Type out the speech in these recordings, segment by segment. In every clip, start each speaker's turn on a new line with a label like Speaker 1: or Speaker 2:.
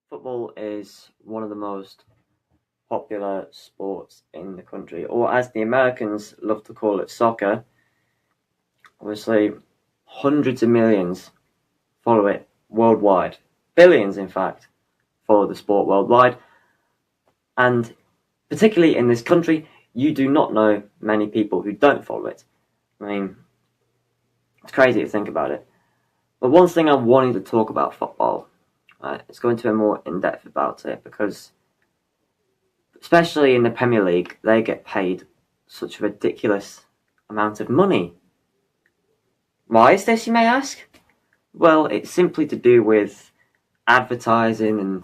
Speaker 1: Football is one of the most popular sports in the country, or as the Americans love to call it, soccer. Obviously, hundreds of millions follow it worldwide. Billions, in fact, follow the sport worldwide. And particularly in this country, you do not know many people who don't follow it. I mean, it's crazy to think about it. But one thing I'm wanting to talk about football, right, is going to be more in depth about it because, especially in the Premier League, they get paid such a ridiculous amount of money. Why is this, you may ask? Well, it's simply to do with advertising and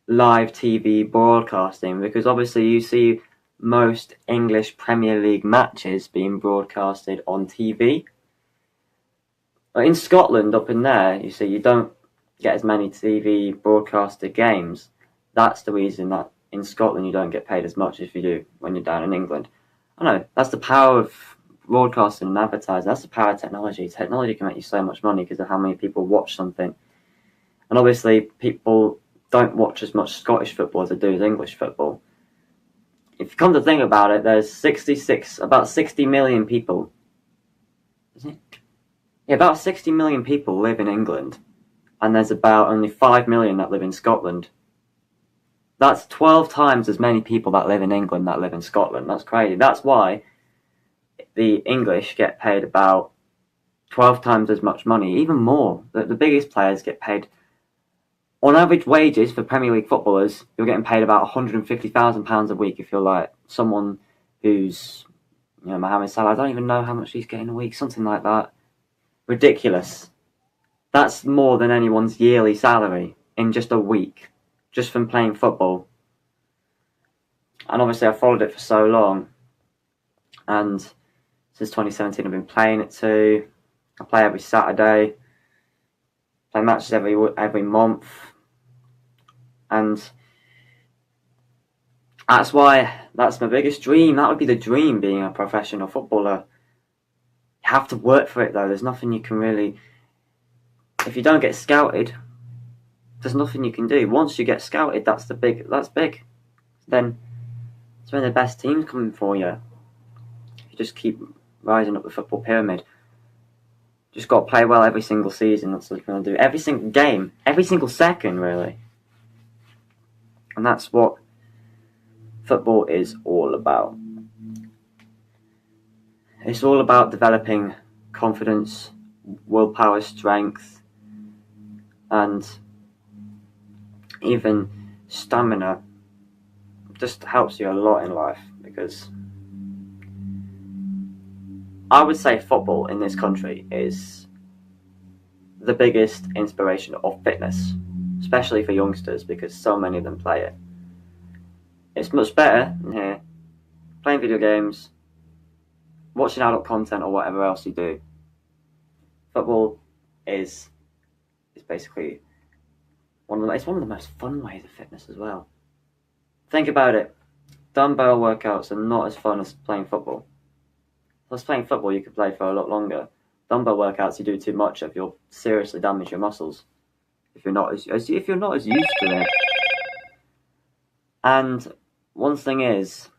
Speaker 1: live TV broadcasting, because obviously you see most English Premier League matches being broadcasted on TV. In Scotland, up in there, you see, you don't get as many TV broadcasted games. That's the reason that in Scotland you don't get paid as much as you do when you're down in England. I know, that's the power of broadcasting and advertising. That's the power of technology. Technology can make you so much money because of how many people watch something. And obviously, people don't watch as much Scottish football as they do as English football. If you come to think about it, there's about 60 million people. Isn't it? Yeah, about 60 million people live in England, and there's about only 5 million that live in Scotland. That's 12 times as many people that live in England that live in Scotland. That's crazy. That's why the English get paid about 12 times as much money, even more. The biggest players get paid, on average wages for Premier League footballers, you're getting paid about £150,000 a week if you're like someone who's, Mohamed Salah. I don't even know how much he's getting a week, something like that. Ridiculous. That's more than anyone's yearly salary in just a week, just from playing football. And obviously I followed it for so long, and since 2017 I've been playing it too. I play every Saturday, play matches every month, and that's my biggest dream. That would be the dream, being a professional footballer. You have to work for it though. There's nothing you can really, if you don't get scouted, there's nothing you can do. Once you get scouted, that's big. Then it's when the best teams coming for you. You just keep rising up the football pyramid. Just got to play well every single season. That's what you're going to do. Every single game, every single second, really. And that's what football is all about. It's all about developing confidence, willpower, strength, and even stamina. Just helps you a lot in life, because I would say football in this country is the biggest inspiration of fitness, especially for youngsters, because so many of them play it. It's much better than here playing video games, watching adult content, or whatever else you do. Football is basically one of the most fun ways of fitness as well. Think about it. Dumbbell workouts are not as fun as playing football. Plus, playing football you could play for a lot longer. Dumbbell workouts, you do too much of, you'll seriously damage your muscles if you're not as used to it. And one thing is,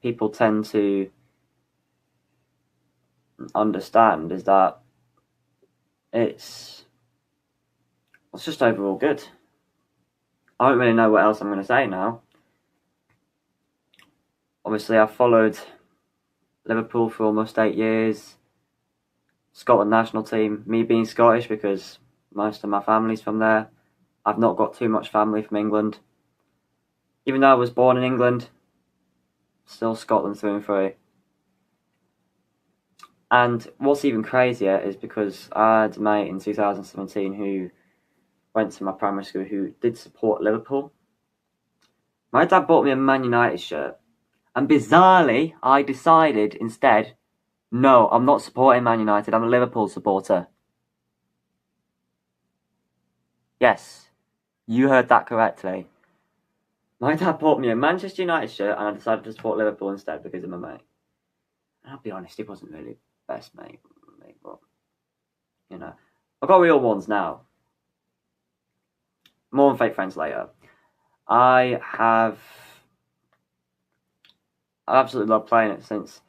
Speaker 1: people tend to understand is that it's just overall good. I don't really know what else I'm going to say now. Obviously, I've followed Liverpool for almost 8 years. Scotland national team. Me being Scottish, because most of my family's from there. I've not got too much family from England. Even though I was born in England, still Scotland through and through. And what's even crazier is because I had a mate in 2017 who went to my primary school who did support Liverpool. My dad bought me a Man United shirt, and bizarrely, I decided instead, no, I'm not supporting Man United, I'm a Liverpool supporter. Yes, you heard that correctly. My dad bought me a Manchester United shirt, and I decided to support Liverpool instead because of my mate. And I'll be honest, he wasn't really best mate, but, I've got real ones now. more on fake friends later. I absolutely loved playing it since.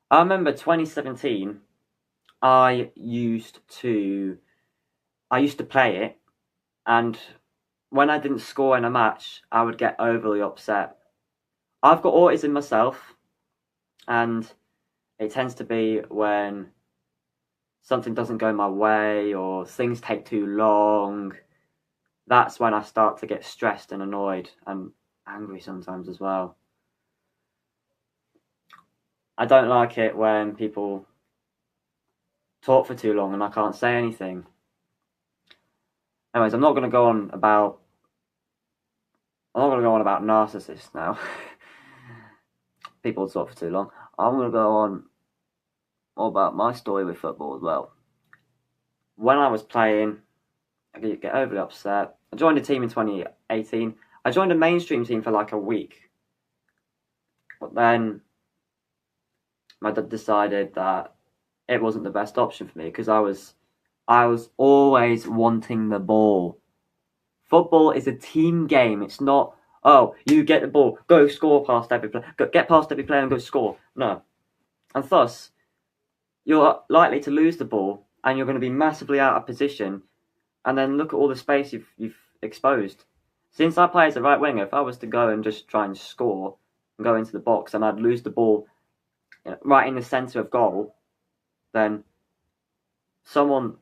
Speaker 1: I remember 2017. I used to play it, and when I didn't score in a match, I would get overly upset. I've got autism myself, and it tends to be when something doesn't go my way or things take too long. That's when I start to get stressed and annoyed and angry sometimes as well. I don't like it when people talk for too long and I can't say anything. Anyways, I'm not going to go on about narcissists now. People talk for too long. I'm going to go on more about my story with football as well. When I was playing, I could get overly upset. I joined a team in 2018. I joined a mainstream team for like a week. But then my dad decided that it wasn't the best option for me because I was always wanting the ball. Football is a team game. It's not, oh, you get the ball, go score past every player, get past every player and go score. No. And thus, you're likely to lose the ball and you're going to be massively out of position. And then look at all the space you've exposed. Since I play as a right winger, if I was to go and just try and score and go into the box and I'd lose the ball right in the centre of goal, then someone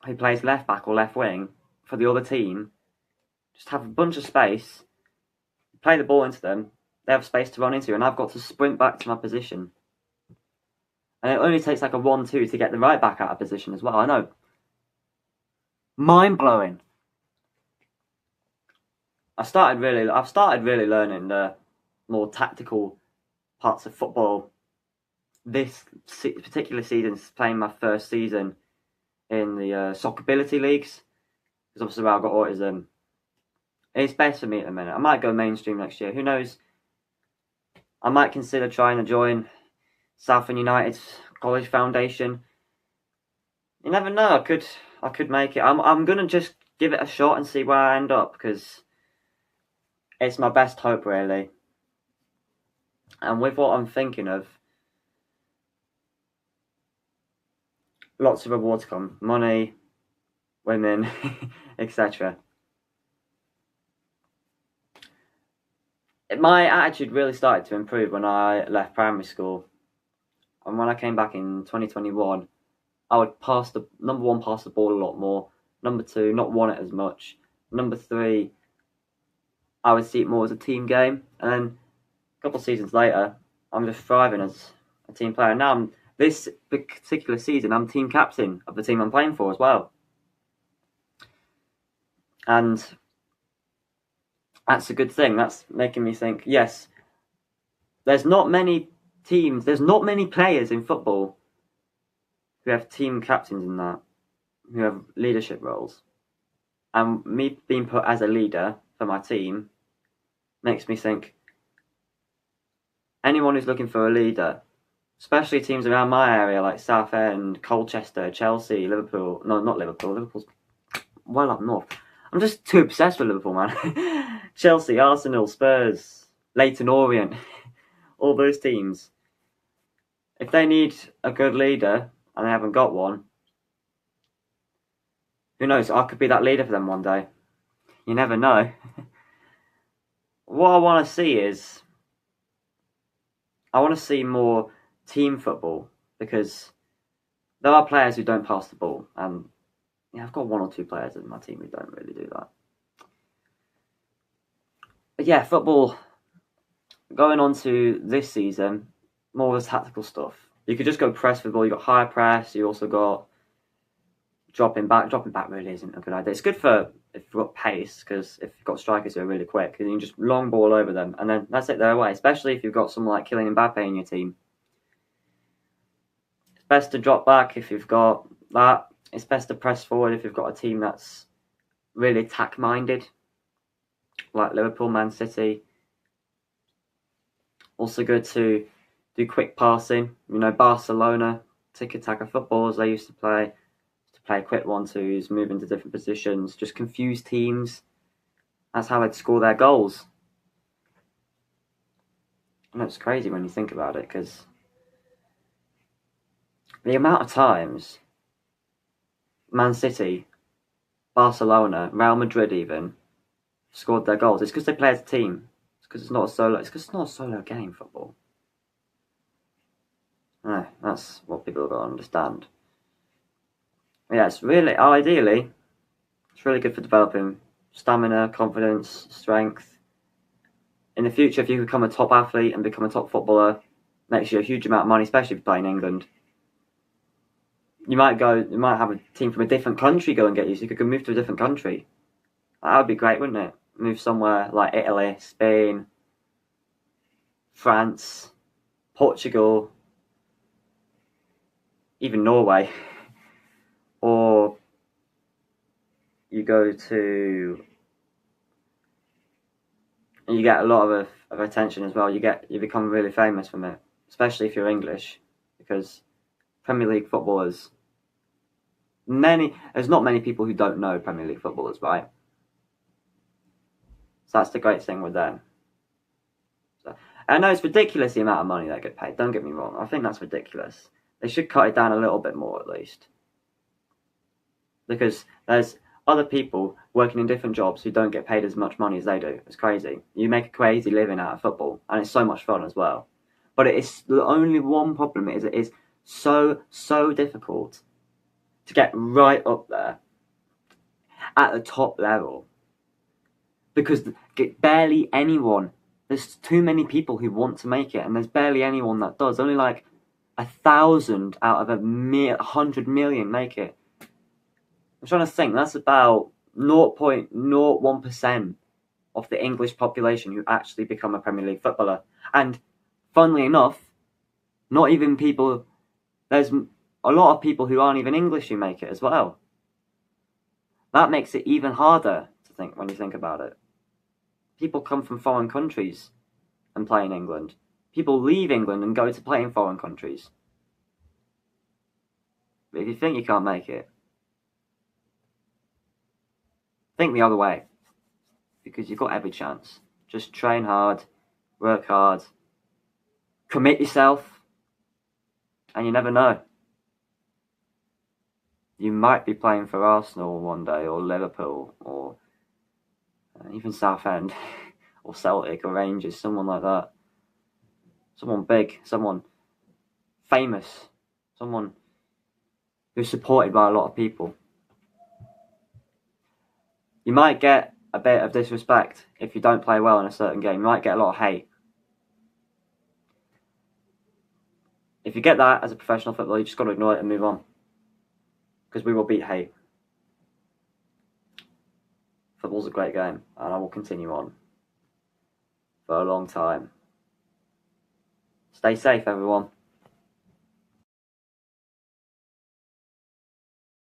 Speaker 1: who plays left back or left wing for the other team just have a bunch of space, play the ball into them, they have space to run into, and I've got to sprint back to my position. And it only takes like a 1-2 to get the right back out of position as well. I know. Mind blowing. I've started really learning the more tactical parts of football this particular season, playing my first season in the Soccerability leagues, because obviously I've got autism. It's best for me at the minute. I might go mainstream next year. Who knows? I might consider trying to join Southend United's College Foundation. You never know. I could make it. I'm gonna just give it a shot and see where I end up, because it's my best hope, really. And with what I'm thinking of, lots of rewards come. Money, women, etc. My attitude really started to improve when I left primary school. And when I came back in 2021, I would pass the ball a lot more. Number 2, not want it as much. Number 3, I would see it more as a team game. And then a couple of seasons later, I'm just thriving as a team player. Now, this particular season, I'm team captain of the team I'm playing for as well. And that's a good thing. That's making me think, yes, there's not many players in football who have team captains in that, who have leadership roles. And me being put as a leader for my team makes me think, anyone who's looking for a leader, especially teams around my area like Southend, Colchester, Chelsea, Liverpool. No, not Liverpool. Liverpool's well up north. I'm just too obsessed with Liverpool, man. Chelsea, Arsenal, Spurs, Leyton Orient, all those teams. If they need a good leader and they haven't got one, who knows? I could be that leader for them one day. You never know. What I want to see is, I want to see more team football, because there are players who don't pass the ball, and I've got 1 or 2 players in my team who don't really do that. But yeah, football, going on to this season, more of the tactical stuff. You could just go press for the ball. You got high press. You also got dropping back. Dropping back really isn't a good idea. It's good for if you've got pace, because if you've got strikers who are really quick, you can just long ball over them, and then that's it, they're away. Especially if you've got someone like Kylian Mbappe in your team. It's best to drop back if you've got that. It's best to press forward if you've got a team that's really attack-minded, like Liverpool, Man City. Also good to do quick passing. Barcelona, tiki-taka football, as they used to play quick 1-2s, move into different positions, just confuse teams. That's how they'd score their goals. And it's crazy when you think about it, because the amount of times Man City, Barcelona, Real Madrid even scored their goals, it's because they play as a team. It's because it's not a solo. It's because it's not a solo game, football. No, that's what people have got to understand. Yeah, it's really, ideally, it's really good for developing stamina, confidence, strength. In the future, if you become a top athlete and become a top footballer, makes you a huge amount of money, especially if you play in England. You might have a team from a different country go and get you, so you could move to a different country. That would be great, wouldn't it? Move somewhere like Italy, Spain, France, Portugal, even Norway. Or you go to, and you get a lot of attention as well. You become really famous from it, especially if you're English, because Premier League footballers, there's not many people who don't know Premier League footballers, right? So that's the great thing with them. So, I know it's ridiculous the amount of money they get paid. Don't get me wrong. I think that's ridiculous. They should cut it down a little bit more at least, because there's other people working in different jobs who don't get paid as much money as they do. It's crazy. You make a crazy living out of football, and it's so much fun as well. But it is the only one problem is it is so difficult to get right up there at the top level, because barely anyone. There's too many people who want to make it, and there's barely anyone that does. Only like 1,000 out of 100 million make it. I'm trying to think. That's about 0.01% of the English population who actually become a Premier League footballer. And funnily enough, not even people. There's a lot of people who aren't even English who make it as well. That makes it even harder to think when you think about it. People come from foreign countries and play in England. People leave England and go to play in foreign countries. But if you think you can't make it, think the other way, because you've got every chance. Just train hard, work hard, commit yourself, and you never know. You might be playing for Arsenal one day, or Liverpool, or even Southend, or Celtic, or Rangers, someone like that. Someone big, someone famous, someone who's supported by a lot of people. You might get a bit of disrespect if you don't play well in a certain game. You might get a lot of hate. If you get that as a professional footballer, you just got to ignore it and move on, because we will beat hate. Football's a great game, and I will continue on for a long time. Stay safe, everyone.